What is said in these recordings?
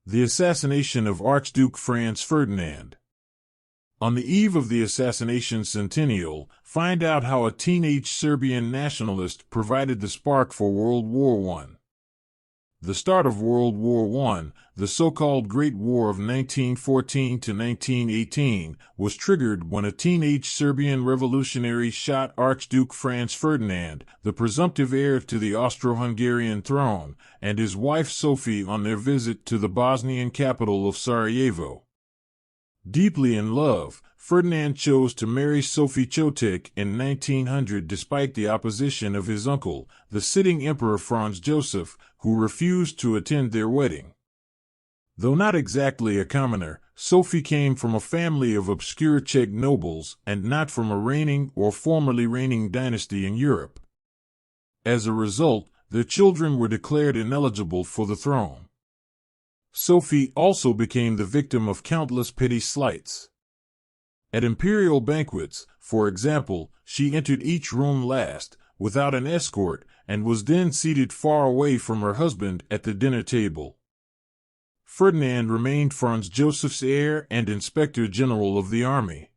The Assassination of Archduke Franz Ferdinand. On the eve of the assassination centennial, find out how a teenage Serbian nationalist provided the spark for World War I. The start of World War I, the so-called Great War of 1914 to 1918, was triggered when a teenage Serbian revolutionary shot Archduke Franz Ferdinand, the presumptive heir to the Austro-Hungarian throne, and his wife Sophie on their visit to the Bosnian capital of Sarajevo. Deeply in love, Ferdinand chose to marry Sophie Chotek in 1900 despite the opposition of his uncle, the sitting Emperor Franz Joseph, who refused to attend their wedding. Though not exactly a commoner, Sophie came from a family of obscure Czech nobles and not from a reigning or formerly reigning dynasty in Europe. As a result, their children were declared ineligible for the throne. Sophie also became the victim of countless petty slights. At imperial banquets, for example, she entered each room last, without an escort, and was then seated far away from her husband at the dinner table. Ferdinand remained Franz Joseph's heir and Inspector General of the army.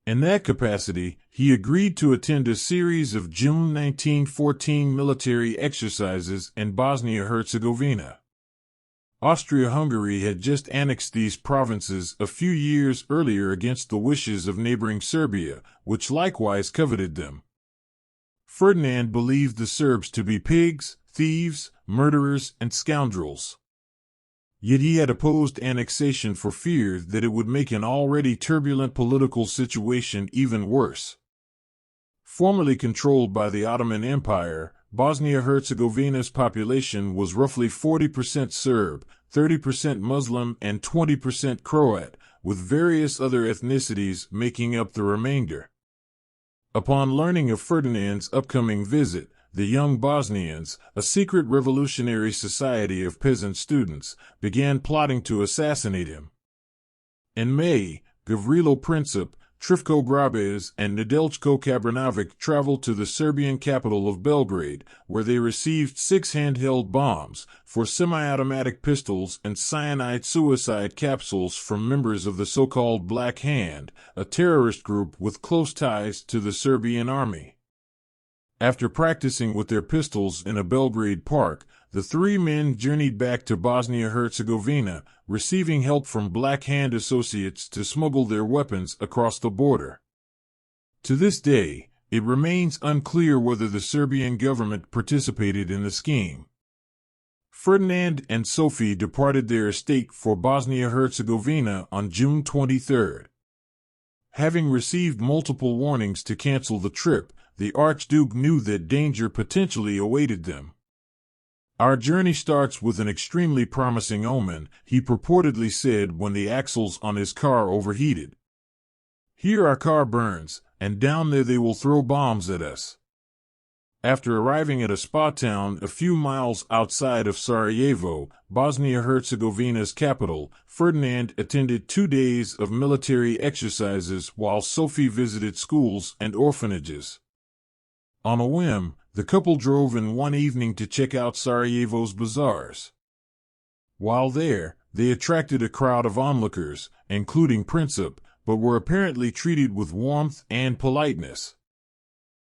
In that capacity, he agreed to attend a series of June 1914 military exercises in Bosnia-Herzegovina. Austria-Hungary had just annexed these provinces a few years earlier against the wishes of neighboring Serbia, which likewise coveted them. Ferdinand believed the Serbs to be pigs, thieves, murderers, and scoundrels. Yet he had opposed annexation for fear that it would make an already turbulent political situation even worse. Formerly controlled by the Ottoman Empire, Bosnia-Herzegovina's population was roughly 40% Serb, 30% Muslim, and 20% Croat, with various other ethnicities making up the remainder. Upon learning of Ferdinand's upcoming visit, the young Bosnians, a secret revolutionary society of peasant students, began plotting to assassinate him. In May, Gavrilo Princip, Trifko Grabez, and Nedeljko Kabranovic traveled to the Serbian capital of Belgrade, where they received 6 handheld bombs, 4 semi-automatic pistols, and cyanide suicide capsules from members of the so-called Black Hand, a terrorist group with close ties to the Serbian army. After practicing with their pistols in a Belgrade park, the 3 men journeyed back to Bosnia-Herzegovina, receiving help from Black Hand associates to smuggle their weapons across the border. To this day, it remains unclear whether the Serbian government participated in the scheme. Ferdinand and Sophie departed their estate for Bosnia-Herzegovina on June 23. Having received multiple warnings to cancel the trip, the Archduke knew that danger potentially awaited them. "Our journey starts with an extremely promising omen," he purportedly said when the axles on his car overheated. "Here our car burns, and down there they will throw bombs at us." After arriving at a spa town a few miles outside of Sarajevo, Bosnia-Herzegovina's capital, Ferdinand attended 2 days of military exercises while Sophie visited schools and orphanages. On a whim, the couple drove in one evening to check out Sarajevo's bazaars. While there, they attracted a crowd of onlookers, including Princip, but were apparently treated with warmth and politeness.